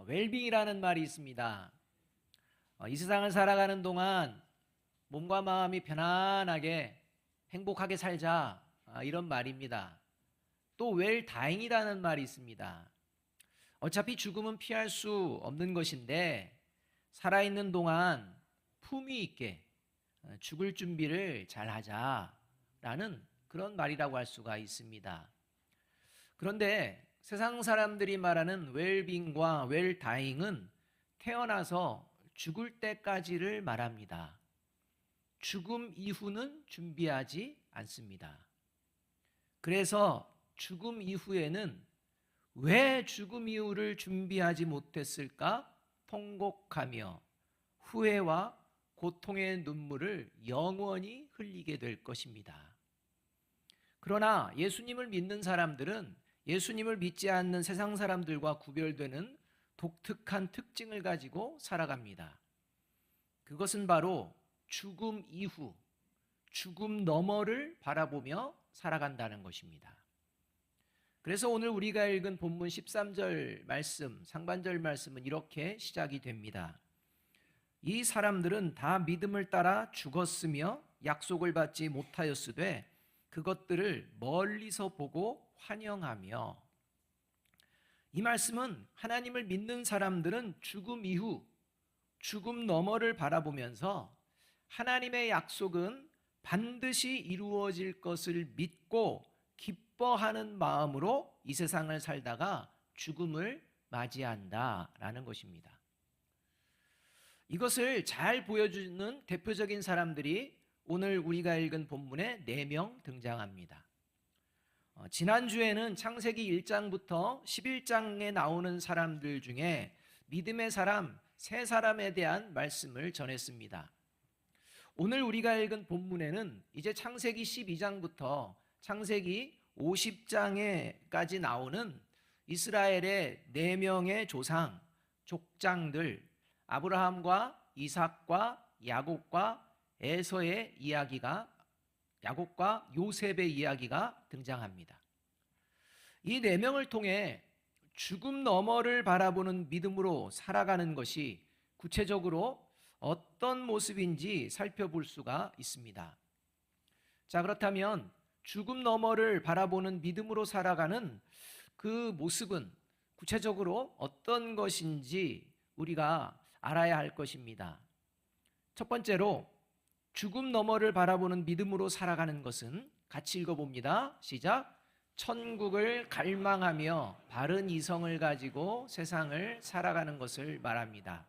웰빙이라는 말이 있습니다. 이 세상을 살아가는 동안 몸과 마음이 편안하게 행복하게 살자, 이런 말입니다. 또 웰다잉이라는 말이 있습니다. 어차피 죽음은 피할 수 없는 것인데 살아있는 동안 품위 있게 죽을 준비를 잘 하자라는 그런 말이라고 할 수가 있습니다. 그런데 세상 사람들이 말하는 웰빙과 웰다잉은 태어나서 죽을 때까지를 말합니다. 죽음 이후는 준비하지 않습니다. 그래서 죽음 이후에는 왜 죽음 이후를 준비하지 못했을까 통곡하며 후회와 고통의 눈물을 영원히 흘리게 될 것입니다. 그러나 예수님을 믿는 사람들은 예수님을 믿지 않는 세상 사람들과 구별되는 독특한 특징을 가지고 살아갑니다. 그것은 바로 죽음 이후, 죽음 너머를 바라보며 살아간다는 것입니다. 그래서 오늘 우리가 읽은 본문 13절 말씀, 상반절 말씀은 이렇게 시작이 됩니다. 이 사람들은 다 믿음을 따라 죽었으며 약속을 받지 못하였으되 그것들을 멀리서 보고 환영하며. 이 말씀은 하나님을 믿는 사람들은 죽음 이후, 죽음 너머를 바라보면서 하나님의 약속은 반드시 이루어질 것을 믿고 기뻐하는 마음으로 이 세상을 살다가 죽음을 맞이한다라는 것입니다. 이것을 잘 보여주는 대표적인 사람들이 오늘 우리가 읽은 본문에 4명 등장합니다. 지난주에는 창세기 1장부터 11장에 나오는 사람들 중에 믿음의 사람 3사람에 대한 말씀을 전했습니다. 오늘 우리가 읽은 본문에는 이제 창세기 12장부터 창세기 50장에까지 나오는 이스라엘의 4명의 조상, 족장들, 아브라함과 이삭과 야곱과 에서의 이야기가, 야곱과 요셉의 이야기가 등장합니다. 이 4명을 통해 죽음 너머를 바라보는 믿음으로 살아가는 것이 구체적으로 어떤 모습인지 살펴볼 수가 있습니다. 자, 그렇다면 죽음 너머를 바라보는 믿음으로 살아가는 그 모습은 구체적으로 어떤 것인지 우리가 알아야 할 것입니다. 첫 번째로 죽음 너머를 바라보는 믿음으로 살아가는 것은 같이 읽어봅니다. 시작. 천국을 갈망하며 바른 이성을 가지고 세상을 살아가는 것을 말합니다.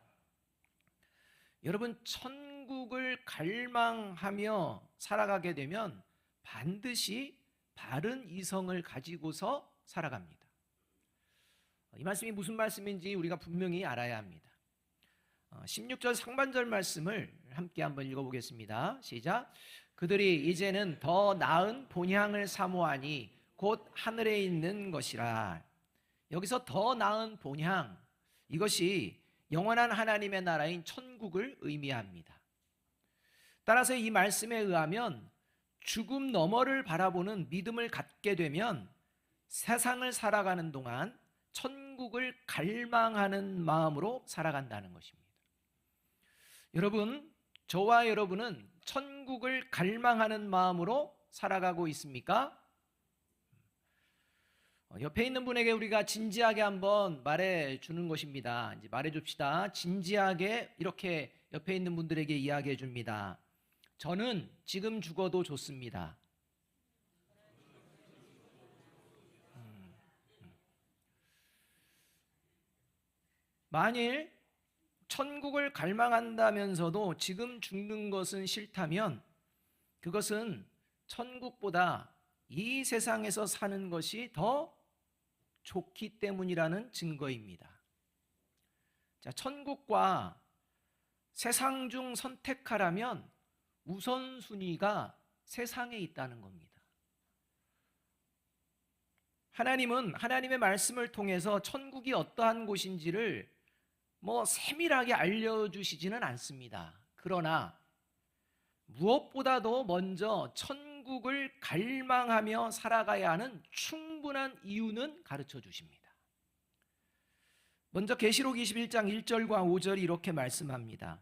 여러분, 천국을 갈망하며 살아가게 되면 반드시 바른 이성을 가지고서 살아갑니다. 이 말씀이 무슨 말씀인지 우리가 분명히 알아야 합니다. 16절 상반절 말씀을 함께 한번 읽어보겠습니다. 시작. 그들이 이제는 더 나은 본향을 사모하니 곧 하늘에 있는 것이라. 여기서 더 나은 본향, 이것이 영원한 하나님의 나라인 천국을 의미합니다. 따라서 이 말씀에 의하면 죽음 너머를 바라보는 믿음을 갖게 되면 세상을 살아가는 동안 천국을 갈망하는 마음으로 살아간다는 것입니다. 여러분, 저와 여러분은 천국을 갈망하는 마음으로 살아가고 있습니까? 옆에 있는 분에게 우리가 진지하게 한번 말해주는 것입니다. 이제 말해줍시다. 진지하게 이렇게 옆에 있는 분들에게 이야기해 줍니다. 저는 지금 죽어도 좋습니다. 만일 천국을 갈망한다면서도 지금 죽는 것은 싫다면 그것은 천국보다 이 세상에서 사는 것이 더 좋기 때문이라는 증거입니다. 자, 천국과 세상 중 선택하라면 우선순위가 세상에 있다는 겁니다. 하나님은 하나님의 말씀을 통해서 천국이 어떠한 곳인지를 세밀하게 알려주시지는 않습니다. 그러나 무엇보다도 먼저 천국을 갈망하며 살아가야 하는 충분한 이유는 가르쳐 주십니다. 먼저 계시록 21장 1절과 5절이 이렇게 말씀합니다.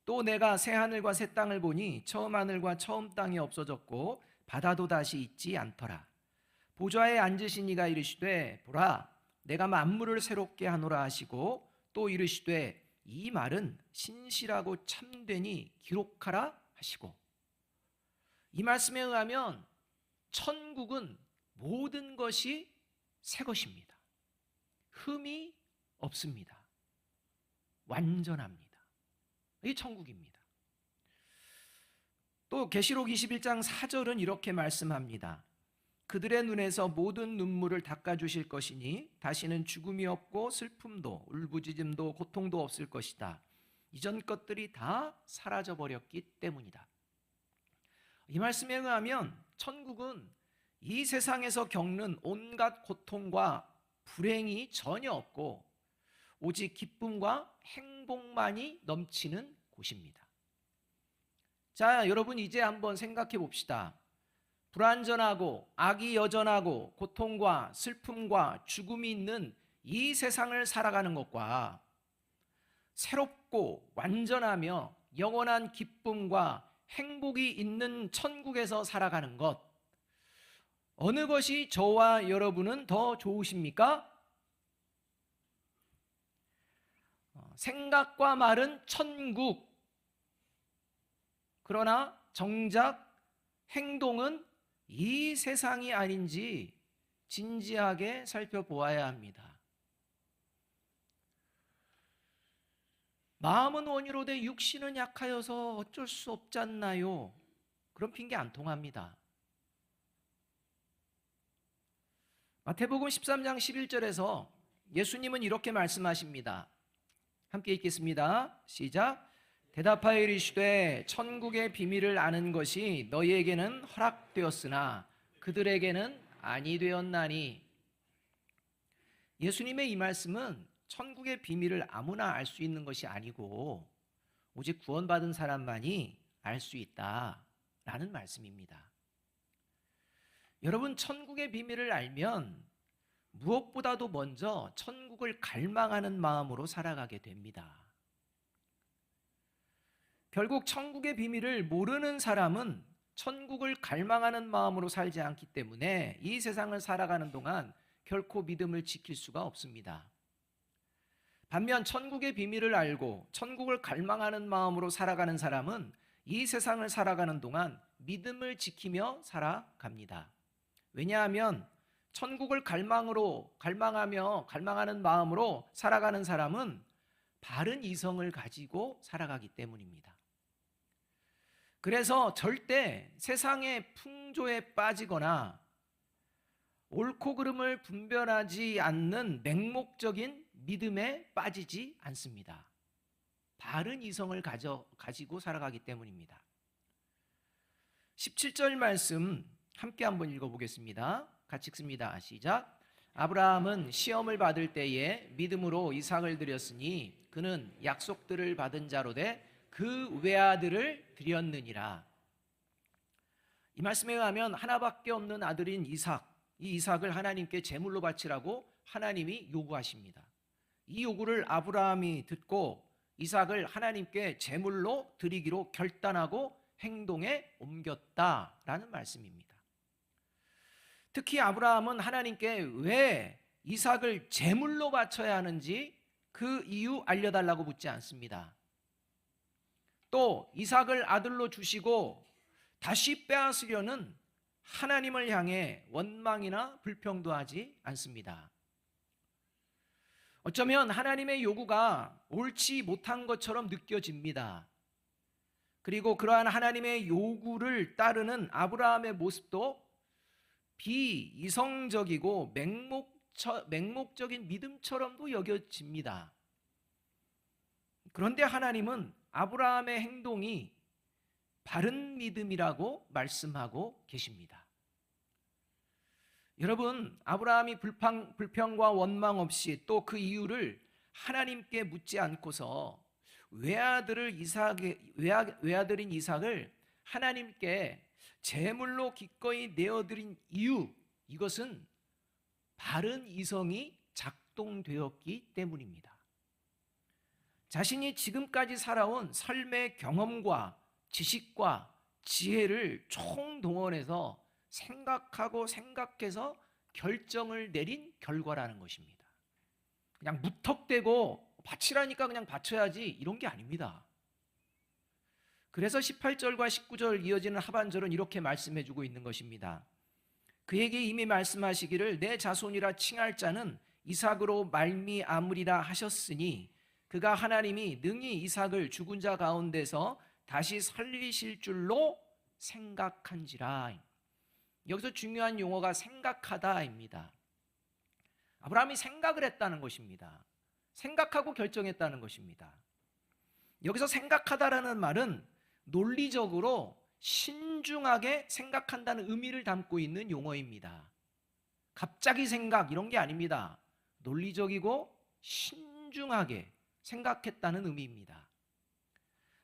또 내가 새 하늘과 새 땅을 보니 처음 하늘과 처음 땅이 없어졌고 바다도 다시 있지 않더라. 보좌에 앉으신 이가 이르시되 보라 내가 만물을 새롭게 하노라 하시고 또 이르시되 이 말은 신실하고 참되니 기록하라 하시고, 이 말씀에 의하면 천국은 모든 것이 새 것입니다. 흠이 없습니다. 완전합니다. 이게 천국입니다. 또 계시록 21장 4절은 이렇게 말씀합니다. 그들의 눈에서 모든 눈물을 닦아주실 것이니 다시는 죽음이 없고 슬픔도 울부짖음도 고통도 없을 것이다. 이전 것들이 다 사라져버렸기 때문이다. 이 말씀에 의하면 천국은 이 세상에서 겪는 온갖 고통과 불행이 전혀 없고 오직 기쁨과 행복만이 넘치는 곳입니다. 자, 여러분 이제 한번 생각해 봅시다. 불완전하고 악이 여전하고 고통과 슬픔과 죽음이 있는 이 세상을 살아가는 것과 새롭고 완전하며 영원한 기쁨과 행복이 있는 천국에서 살아가는 것, 어느 것이 저와 여러분은 더 좋으십니까? 생각과 말은 천국, 그러나 정작 행동은 이 세상이 아닌지 진지하게 살펴보아야 합니다. 마음은 원이로되 육신은 약하여서 어쩔 수 없지 않나요? 그런 핑계 안 통합니다. 마태복음 13장 11절에서 예수님은 이렇게 말씀하십니다. 함께 읽겠습니다. 시작. 대답하여 이르시되 천국의 비밀을 아는 것이 너희에게는 허락되었으나 그들에게는 아니 되었나니. 예수님의 이 말씀은 천국의 비밀을 아무나 알 수 있는 것이 아니고 오직 구원받은 사람만이 알 수 있다라는 말씀입니다. 여러분, 천국의 비밀을 알면 무엇보다도 먼저 천국을 갈망하는 마음으로 살아가게 됩니다. 결국 천국의 비밀을 모르는 사람은 천국을 갈망하는 마음으로 살지 않기 때문에 이 세상을 살아가는 동안 결코 믿음을 지킬 수가 없습니다. 반면 천국의 비밀을 알고 천국을 갈망하는 마음으로 살아가는 사람은 이 세상을 살아가는 동안 믿음을 지키며 살아갑니다. 왜냐하면 천국을 갈망하는 마음으로 살아가는 사람은 바른 이성을 가지고 살아가기 때문입니다. 그래서 절대 세상의 풍조에 빠지거나 옳고 그름을 분별하지 않는 맹목적인 믿음에 빠지지 않습니다. 바른 이성을 가지고 살아가기 때문입니다. 17절 말씀 함께 한번 읽어보겠습니다. 같이 읽습니다. 시작. 아브라함은 시험을 받을 때에 믿음으로 이삭을 드렸으니 그는 약속들을 받은 자로 돼 그 외아들을 드렸느니라. 이 말씀에 의하면 하나밖에 없는 아들인 이삭, 이 이삭을 하나님께 제물로 바치라고 하나님이 요구하십니다. 이 요구를 아브라함이 듣고 이삭을 하나님께 제물로 드리기로 결단하고 행동에 옮겼다라는 말씀입니다. 특히 아브라함은 하나님께 왜 이삭을 제물로 바쳐야 하는지 그 이유 알려달라고 묻지 않습니다. 또 이삭을 아들로 주시고 다시 빼앗으려는 하나님을 향해 원망이나 불평도 하지 않습니다. 어쩌면 하나님의 요구가 옳지 못한 것처럼 느껴집니다. 그리고 그러한 하나님의 요구를 따르는 아브라함의 모습도 비이성적이고 맹목적인 믿음처럼도 여겨집니다. 그런데 하나님은 아브라함의 행동이 바른 믿음이라고 말씀하고 계십니다. 여러분, 아브라함이 불평과 원망 없이 또 그 이유를 하나님께 묻지 않고서 외아들인 이삭을 하나님께 제물로 기꺼이 내어드린 이유, 이것은 바른 이성이 작동되었기 때문입니다. 자신이 지금까지 살아온 삶의 경험과 지식과 지혜를 총동원해서 생각하고 생각해서 결정을 내린 결과라는 것입니다. 그냥 무턱대고 바치라니까 그냥 바쳐야지 이런 게 아닙니다. 그래서 18절과 19절 이어지는 하반절은 이렇게 말씀해주고 있는 것입니다. 그에게 이미 말씀하시기를 내 자손이라 칭할 자는 이삭으로 말미암으리라 하셨으니 그가 하나님이 능히 이삭을 죽은 자 가운데서 다시 살리실 줄로 생각한지라. 여기서 중요한 용어가 생각하다입니다. 아브라함이 생각을 했다는 것입니다. 생각하고 결정했다는 것입니다. 여기서 생각하다라는 말은 논리적으로 신중하게 생각한다는 의미를 담고 있는 용어입니다. 갑자기 생각 이런 게 아닙니다. 논리적이고 신중하게 생각했다는 의미입니다.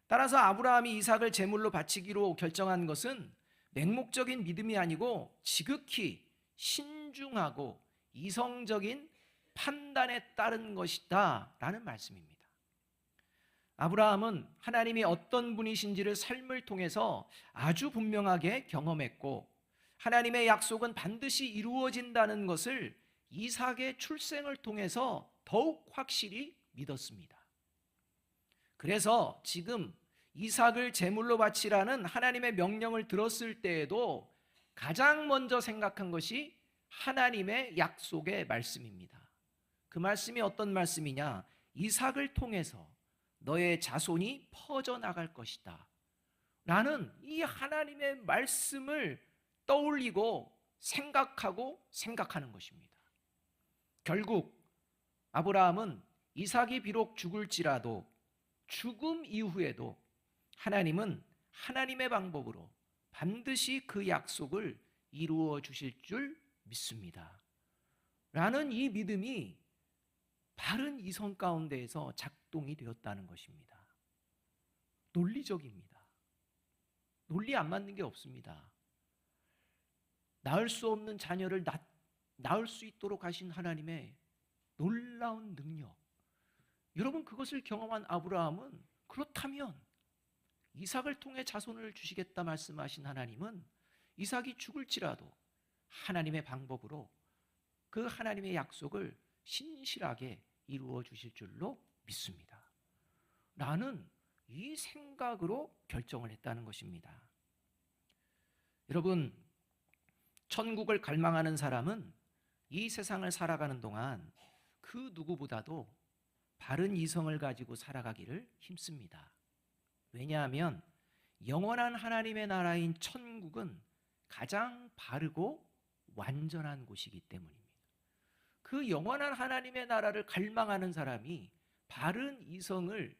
따라서 아브라함이 이삭을 제물로 바치기로 결정한 것은 맹목적인 믿음이 아니고 지극히 신중하고 이성적인 판단에 따른 것이다 라는 말씀입니다. 아브라함은 하나님이 어떤 분이신지를 삶을 통해서 아주 분명하게 경험했고 하나님의 약속은 반드시 이루어진다는 것을 이삭의 출생을 통해서 더욱 확실히 믿었습니다. 그래서 지금 이삭을 제물로 바치라는 하나님의 명령을 들었을 때에도 가장 먼저 생각한 것이 하나님의 약속의 말씀입니다. 그 말씀이 어떤 말씀이냐? 이삭을 통해서 너의 자손이 퍼져나갈 것이다 라는 이 하나님의 말씀을 떠올리고 생각하고 생각하는 것입니다. 결국 아브라함은 이삭이 비록 죽을지라도 죽음 이후에도 하나님은 하나님의 방법으로 반드시 그 약속을 이루어 주실 줄 믿습니다 라는 이 믿음이 바른 이성 가운데에서 작동이 되었다는 것입니다. 논리적입니다. 논리 안 맞는 게 없습니다. 낳을 수 없는 자녀를 낳을 수 있도록 하신 하나님의 놀라운 능력, 여러분 그것을 경험한 아브라함은 그렇다면 이삭을 통해 자손을 주시겠다 말씀하신 하나님은 이삭이 죽을지라도 하나님의 방법으로 그 하나님의 약속을 신실하게 이루어 주실 줄로 믿습니다 라는 이 생각으로 결정을 했다는 것입니다. 여러분, 천국을 갈망하는 사람은 이 세상을 살아가는 동안 그 누구보다도 바른 이성을 가지고 살아가기를 힘씁니다. 왜냐하면 영원한 하나님의 나라인 천국은 가장 바르고 완전한 곳이기 때문입니다. 그 영원한 하나님의 나라를 갈망하는 사람이 바른 이성을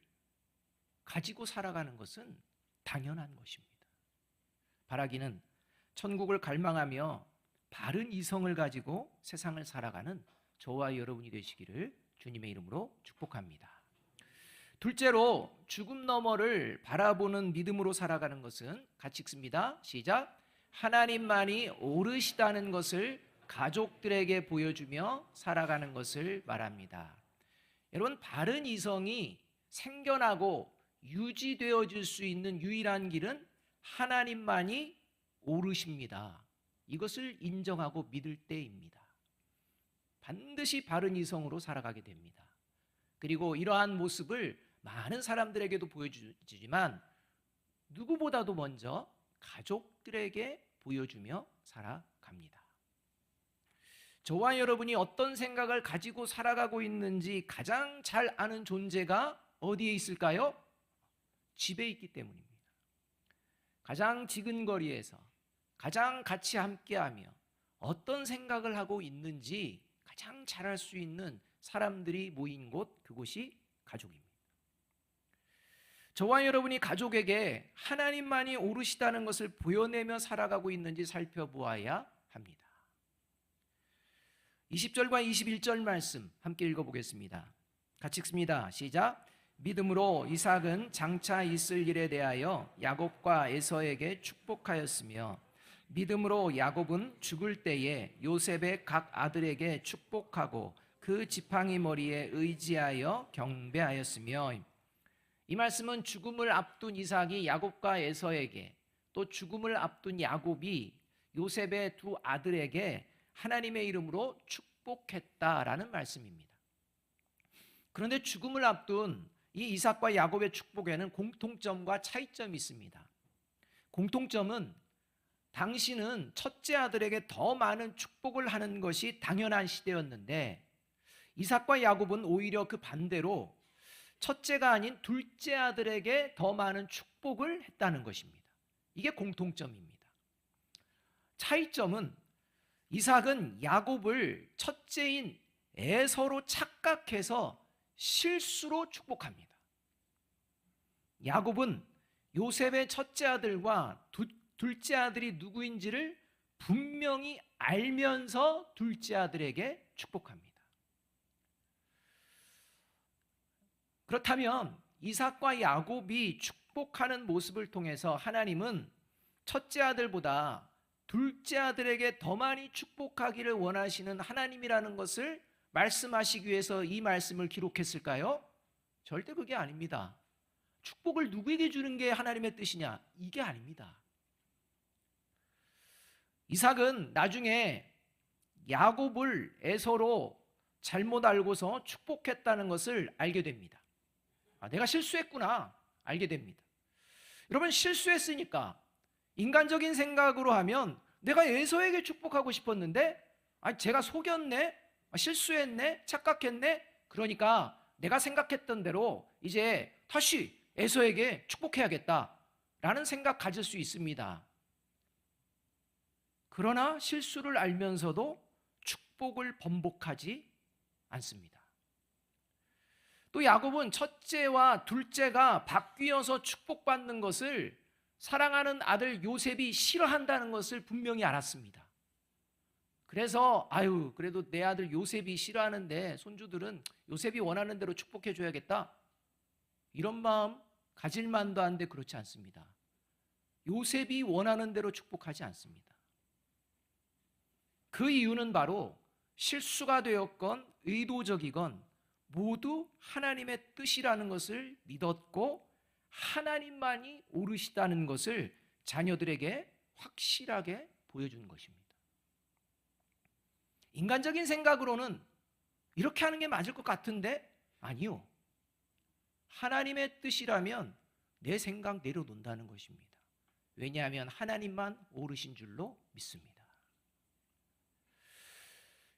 가지고 살아가는 것은 당연한 것입니다. 바라기는 천국을 갈망하며 바른 이성을 가지고 세상을 살아가는 저와 여러분이 되시기를 주님의 이름으로 축복합니다. 둘째로 죽음 너머를 바라보는 믿음으로 살아가는 것은 같이 읽습니다. 시작. 하나님만이 옳으시다는 것을 가족들에게 보여주며 살아가는 것을 말합니다. 여러분, 바른 이성이 생겨나고 유지되어질 수 있는 유일한 길은 하나님만이 옳으십니다. 이것을 인정하고 믿을 때입니다. 반드시 바른 이성으로 살아가게 됩니다. 그리고 이러한 모습을 많은 사람들에게도 보여주지만 누구보다도 먼저 가족들에게 보여주며 살아갑니다. 저와 여러분이 어떤 생각을 가지고 살아가고 있는지 가장 잘 아는 존재가 어디에 있을까요? 집에 있기 때문입니다. 가장 지근거리에서 가장 같이 함께하며 어떤 생각을 하고 있는지 가장 잘 알 수 있는 사람들이 모인 곳, 그곳이 가족입니다. 저와 여러분이 가족에게 하나님만이 옳으시다는 것을 보여내며 살아가고 있는지 살펴보아야 합니다. 20절과 21절 말씀 함께 읽어보겠습니다. 같이 읽습니다. 시작. 믿음으로 이삭은 장차 있을 일에 대하여 야곱과 에서에게 축복하였으며 믿음으로 야곱은 죽을 때에 요셉의 각 아들에게 축복하고 그 지팡이 머리에 의지하여 경배하였으며, 이 말씀은 죽음을 앞둔 이삭이 야곱과 에서에게, 또 죽음을 앞둔 야곱이 요셉의 두 아들에게 하나님의 이름으로 축복했다라는 말씀입니다. 그런데 죽음을 앞둔 이 이삭과 야곱의 축복에는 공통점과 차이점이 있습니다. 공통점은 당시는 첫째 아들에게 더 많은 축복을 하는 것이 당연한 시대였는데, 이삭과 야곱은 오히려 그 반대로 첫째가 아닌 둘째 아들에게 더 많은 축복을 했다는 것입니다. 이게 공통점입니다. 차이점은 이삭은 야곱을 첫째인 에서로 착각해서 실수로 축복합니다. 야곱은 요셉의 첫째 아들과 둘째 아들이 누구인지를 분명히 알면서 둘째 아들에게 축복합니다. 그렇다면 이삭과 야곱이 축복하는 모습을 통해서 하나님은 첫째 아들보다 둘째 아들에게 더 많이 축복하기를 원하시는 하나님이라는 것을 말씀하시기 위해서 이 말씀을 기록했을까요? 절대 그게 아닙니다. 축복을 누구에게 주는 게 하나님의 뜻이냐? 이게 아닙니다. 이삭은 나중에 야곱을 에서로 잘못 알고서 축복했다는 것을 알게 됩니다. 내가 실수했구나 알게 됩니다. 여러분, 실수했으니까 인간적인 생각으로 하면 내가 에서에게 축복하고 싶었는데 제가 속였네, 실수했네, 착각했네, 그러니까 내가 생각했던 대로 이제 다시 에서에게 축복해야겠다라는 생각 가질 수 있습니다. 그러나 실수를 알면서도 축복을 번복하지 않습니다. 또 야곱은 첫째와 둘째가 바뀌어서 축복받는 것을 사랑하는 아들 요셉이 싫어한다는 것을 분명히 알았습니다. 그래서 그래도 내 아들 요셉이 싫어하는데 손주들은 요셉이 원하는 대로 축복해 줘야겠다, 이런 마음 가질 만도 한데 그렇지 않습니다. 요셉이 원하는 대로 축복하지 않습니다. 그 이유는 바로 실수가 되었건 의도적이건 모두 하나님의 뜻이라는 것을 믿었고 하나님만이 옳으시다는 것을 자녀들에게 확실하게 보여주는 것입니다. 인간적인 생각으로는 이렇게 하는 게 맞을 것 같은데 아니요. 하나님의 뜻이라면 내 생각 내려놓는다는 것입니다. 왜냐하면 하나님만 옳으신 줄로 믿습니다.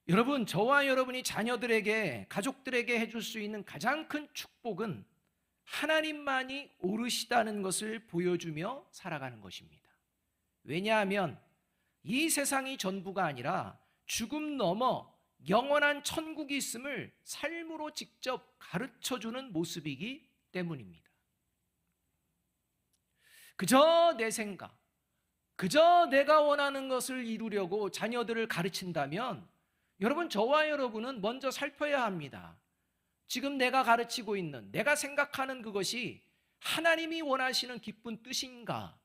여러분, 저와 여러분이 자녀들에게, 가족들에게 해줄 수 있는 가장 큰 축복은 하나님만이 옳으시다는 것을 보여주며 살아가는 것입니다. 왜냐하면 이 세상이 전부가 아니라 죽음 넘어 영원한 천국이 있음을 삶으로 직접 가르쳐주는 모습이기 때문입니다. 그저 내 생각, 그저 내가 원하는 것을 이루려고 자녀들을 가르친다면 여러분, 저와 여러분은 먼저 살펴야 합니다. 지금 내가 가르치고 있는, 내가 생각하는 그것이 하나님이 원하시는 기쁜 뜻인가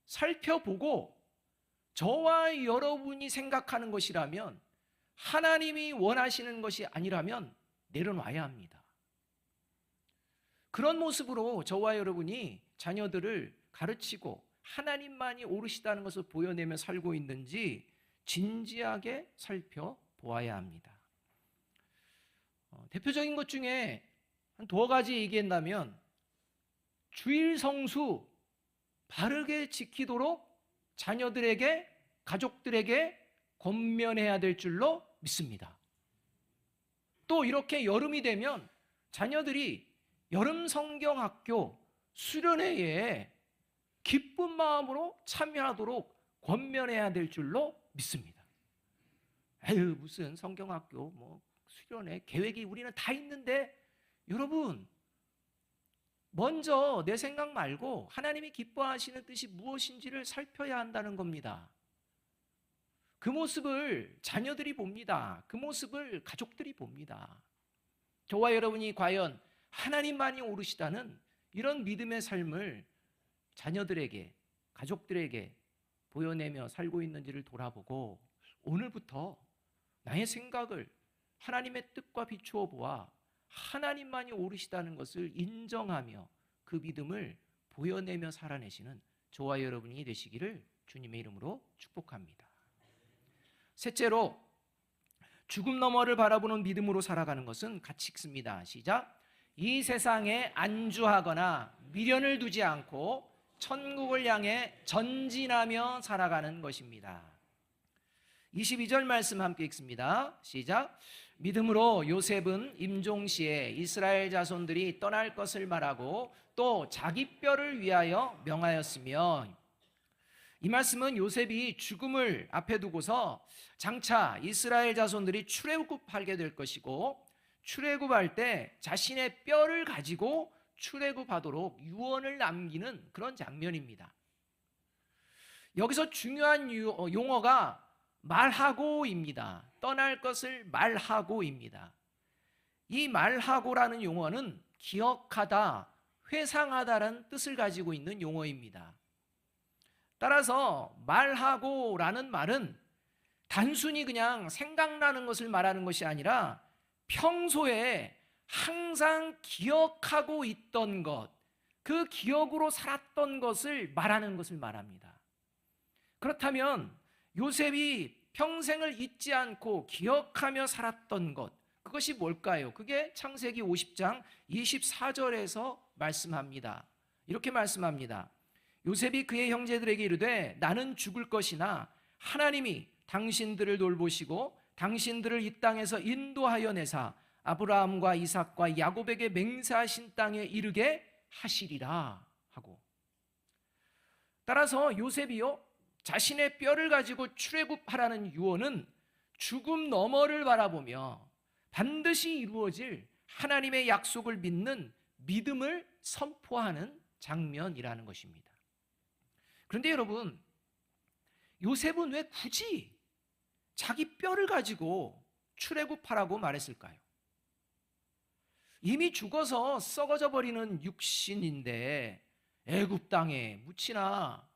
살펴보고, 저와 여러분이 생각하는 것이라면, 하나님이 원하시는 것이 아니라면 내려놔야 합니다. 그런 모습으로 저와 여러분이 자녀들을 가르치고 하나님만이 옳으시다는 것을 보여내며 살고 있는지 진지하게 살펴보아야 합니다. 대표적인 것 중에 한 두어 가지 얘기한다면, 주일 성수 바르게 지키도록 자녀들에게, 가족들에게 권면해야 될 줄로 믿습니다. 또 이렇게 여름이 되면 자녀들이 여름 성경학교 수련회에 기쁜 마음으로 참여하도록 권면해야 될 줄로 믿습니다. 무슨 성경학교 수련회 계획이 우리는 다 있는데, 여러분, 먼저 내 생각 말고 하나님이 기뻐하시는 뜻이 무엇인지를 살펴야 한다는 겁니다. 그 모습을 자녀들이 봅니다. 그 모습을 가족들이 봅니다. 저와 여러분이 과연 하나님만이 옳으시다는 이런 믿음의 삶을 자녀들에게, 가족들에게 보여내며 살고 있는지를 돌아보고, 오늘부터 나의 생각을 하나님의 뜻과 비추어 보아 하나님만이 옳으시다는 것을 인정하며 그 믿음을 보여내며 살아내시는 저와 여러분이 되시기를 주님의 이름으로 축복합니다. 셋째로, 죽음 너머를 바라보는 믿음으로 살아가는 것은 같이 읽습니다. 시작. 이 세상에 안주하거나 미련을 두지 않고 천국을 향해 전진하며 살아가는 것입니다. 22절 말씀 함께 읽습니다. 시작. 믿음으로 요셉은 임종시에 이스라엘 자손들이 떠날 것을 말하고 또 자기 뼈를 위하여 명하였으며, 이 말씀은 요셉이 죽음을 앞에 두고서 장차 이스라엘 자손들이 출애굽하게 될 것이고, 출애굽할 때 자신의 뼈를 가지고 출애굽하도록 유언을 남기는 그런 장면입니다. 여기서 중요한 용어가 말하고입니다. 떠날 것을 말하고입니다. 이 말하고라는 용어는 기억하다, 회상하다라는 뜻을 가지고 있는 용어입니다. 따라서 말하고라는 말은 단순히 그냥 생각나는 것을 말하는 것이 아니라 평소에 항상 기억하고 있던 것, 그 기억으로 살았던 것을 말하는 것을 말합니다. 그렇다면 요셉이 평생을 잊지 않고 기억하며 살았던 것, 그것이 뭘까요? 그게 창세기 50장 24절에서 말씀합니다. 이렇게 말씀합니다. 요셉이 그의 형제들에게 이르되 나는 죽을 것이나 하나님이 당신들을 돌보시고 당신들을 이 땅에서 인도하여 내사 아브라함과 이삭과 야곱에게 맹세하신 땅에 이르게 하시리라 하고, 따라서 요셉이요, 자신의 뼈를 가지고 출애굽하라는 유언은 죽음 너머를 바라보며 반드시 이루어질 하나님의 약속을 믿는 믿음을 선포하는 장면이라는 것입니다. 그런데 여러분, 요셉은 왜 굳이 자기 뼈를 가지고 출애굽하라고 말했을까요? 이미 죽어서 썩어져 버리는 육신인데 애굽 땅에 묻히나,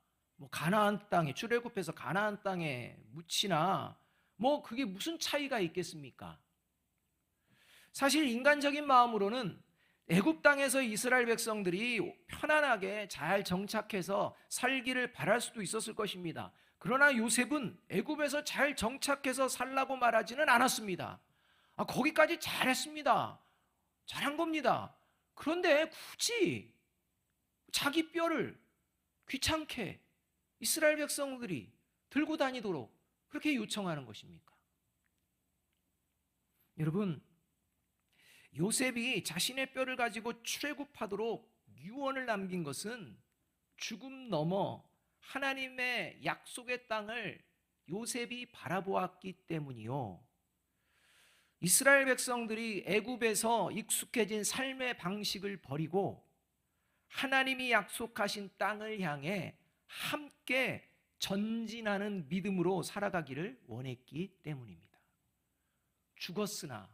가나안 땅에 출애굽해서 가나안 땅에 묻히나, 그게 무슨 차이가 있겠습니까? 사실 인간적인 마음으로는 애굽 땅에서 이스라엘 백성들이 편안하게 잘 정착해서 살기를 바랄 수도 있었을 것입니다. 그러나 요셉은 애굽에서 잘 정착해서 살라고 말하지는 않았습니다. 거기까지 잘했습니다. 잘한 겁니다. 그런데 굳이 자기 뼈를 귀찮게 이스라엘 백성들이 들고 다니도록 그렇게 요청하는 것입니까? 여러분, 요셉이 자신의 뼈를 가지고 출애굽하도록 유언을 남긴 것은 죽음 넘어 하나님의 약속의 땅을 요셉이 바라보았기 때문이요, 이스라엘 백성들이 애굽에서 익숙해진 삶의 방식을 버리고 하나님이 약속하신 땅을 향해 함께 전진하는 믿음으로 살아가기를 원했기 때문입니다. 죽었으나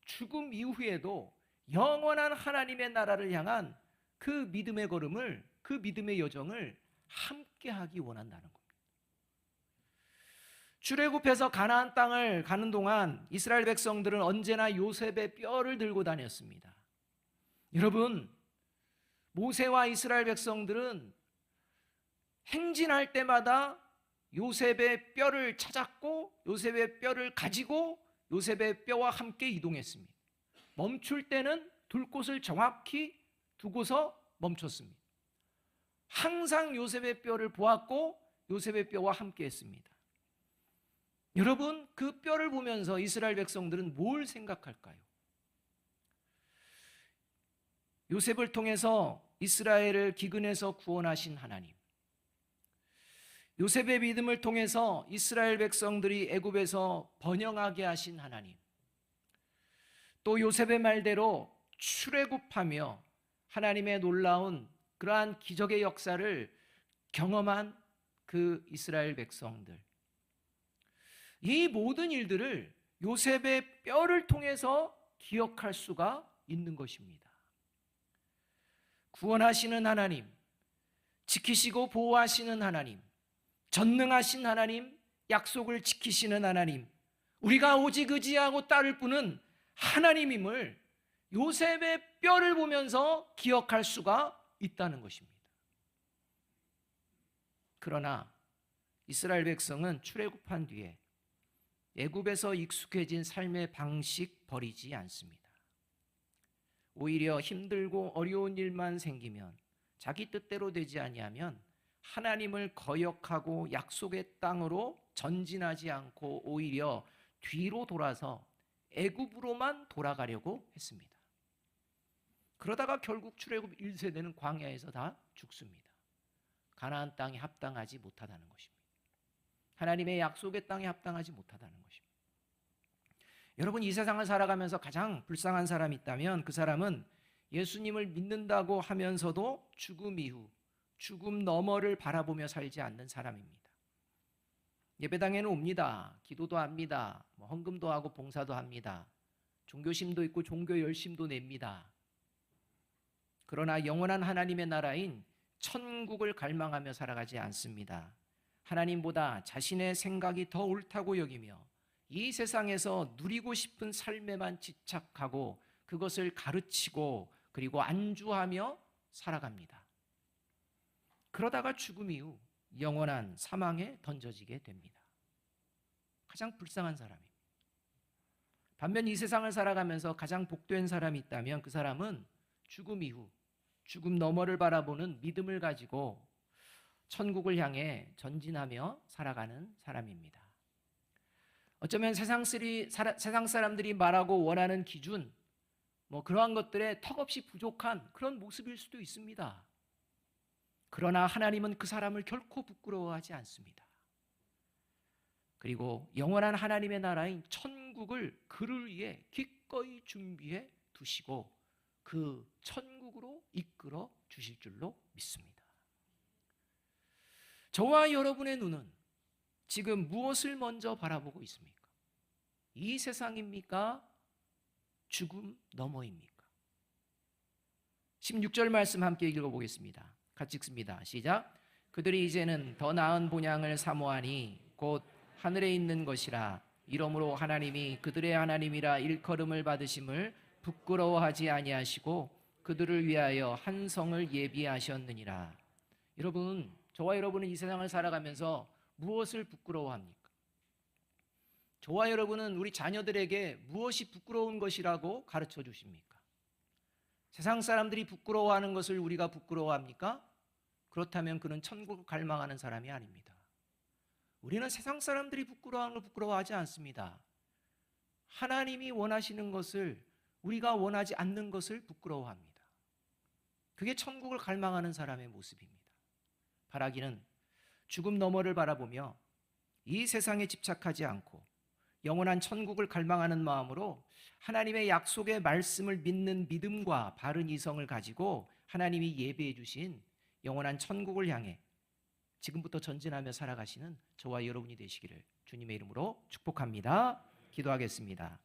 죽음 이후에도 영원한 하나님의 나라를 향한 그 믿음의 걸음을, 그 믿음의 여정을 함께 하기 원한다는 겁니다. 출애굽해서 가나안 땅을 가는 동안 이스라엘 백성들은 언제나 요셉의 뼈를 들고 다녔습니다. 여러분, 모세와 이스라엘 백성들은 행진할 때마다 요셉의 뼈를 찾았고 요셉의 뼈를 가지고 요셉의 뼈와 함께 이동했습니다. 멈출 때는 둘 곳을 정확히 두고서 멈췄습니다. 항상 요셉의 뼈를 보았고 요셉의 뼈와 함께 했습니다. 여러분, 그 뼈를 보면서 이스라엘 백성들은 뭘 생각할까요? 요셉을 통해서 이스라엘을 기근에서 구원하신 하나님, 요셉의 믿음을 통해서 이스라엘 백성들이 애굽에서 번영하게 하신 하나님, 또 요셉의 말대로 출애굽하며 하나님의 놀라운 그러한 기적의 역사를 경험한 그 이스라엘 백성들, 이 모든 일들을 요셉의 뼈를 통해서 기억할 수가 있는 것입니다. 구원하시는 하나님, 지키시고 보호하시는 하나님, 전능하신 하나님, 약속을 지키시는 하나님, 우리가 오직 의지하고 따를 분은 하나님임을 요셉의 뼈를 보면서 기억할 수가 있다는 것입니다. 그러나 이스라엘 백성은 출애굽한 뒤에 애굽에서 익숙해진 삶의 방식 버리지 않습니다. 오히려 힘들고 어려운 일만 생기면, 자기 뜻대로 되지 아니하면 하나님을 거역하고 약속의 땅으로 전진하지 않고 오히려 뒤로 돌아서 애굽으로만 돌아가려고 했습니다. 그러다가 결국 출애굽 1세대는 광야에서 다 죽습니다. 가나안 땅에 합당하지 못하다는 것입니다. 하나님의 약속의 땅에 합당하지 못하다는 것입니다. 여러분, 이 세상을 살아가면서 가장 불쌍한 사람이 있다면 그 사람은 예수님을 믿는다고 하면서도 죽음 이후, 죽음 너머를 바라보며 살지 않는 사람입니다. 예배당에는 옵니다. 기도도 합니다. 헌금도 하고 봉사도 합니다. 종교심도 있고 종교 열심도 냅니다. 그러나 영원한 하나님의 나라인 천국을 갈망하며 살아가지 않습니다. 하나님보다 자신의 생각이 더 옳다고 여기며 이 세상에서 누리고 싶은 삶에만 집착하고 그것을 가르치고 그리고 안주하며 살아갑니다. 그러다가 죽음 이후 영원한 사망에 던져지게 됩니다. 가장 불쌍한 사람입니다. 반면 이 세상을 살아가면서 가장 복된 사람이 있다면 그 사람은 죽음 이후, 죽음 너머를 바라보는 믿음을 가지고 천국을 향해 전진하며 살아가는 사람입니다. 어쩌면 세상 사람들이 말하고 원하는 기준, 그러한 것들에 턱없이 부족한 그런 모습일 수도 있습니다. 그러나 하나님은 그 사람을 결코 부끄러워하지 않습니다. 그리고 영원한 하나님의 나라인 천국을 그를 위해 기꺼이 준비해 두시고 그 천국으로 이끌어 주실 줄로 믿습니다. 저와 여러분의 눈은 지금 무엇을 먼저 바라보고 있습니까? 이 세상입니까? 죽음 너머입니까? 16절 말씀 함께 읽어보겠습니다. 같이 읽습니다. 시작. 그들이 이제는 더 나은 본향을 사모하니 곧 하늘에 있는 것이라. 이러므로 하나님이 그들의 하나님이라 일컬음을 받으심을 부끄러워하지 아니하시고 그들을 위하여 한 성을 예비하셨느니라. 여러분, 저와 여러분은 이 세상을 살아가면서 무엇을 부끄러워합니까? 저와 여러분은 우리 자녀들에게 무엇이 부끄러운 것이라고 가르쳐 주십니까? 세상 사람들이 부끄러워하는 것을 우리가 부끄러워합니까? 그렇다면 그는 천국을 갈망하는 사람이 아닙니다. 우리는 세상 사람들이 부끄러워하는 걸 부끄러워하지 않습니다. 하나님이 원하시는 것을, 우리가 원하지 않는 것을 부끄러워합니다. 그게 천국을 갈망하는 사람의 모습입니다. 바라기는 죽음 너머를 바라보며 이 세상에 집착하지 않고 영원한 천국을 갈망하는 마음으로 하나님의 약속의 말씀을 믿는 믿음과 바른 이성을 가지고 하나님이 예비해 주신 영원한 천국을 향해 지금부터 전진하며 살아가시는 저와 여러분이 되시기를 주님의 이름으로 축복합니다. 기도하겠습니다.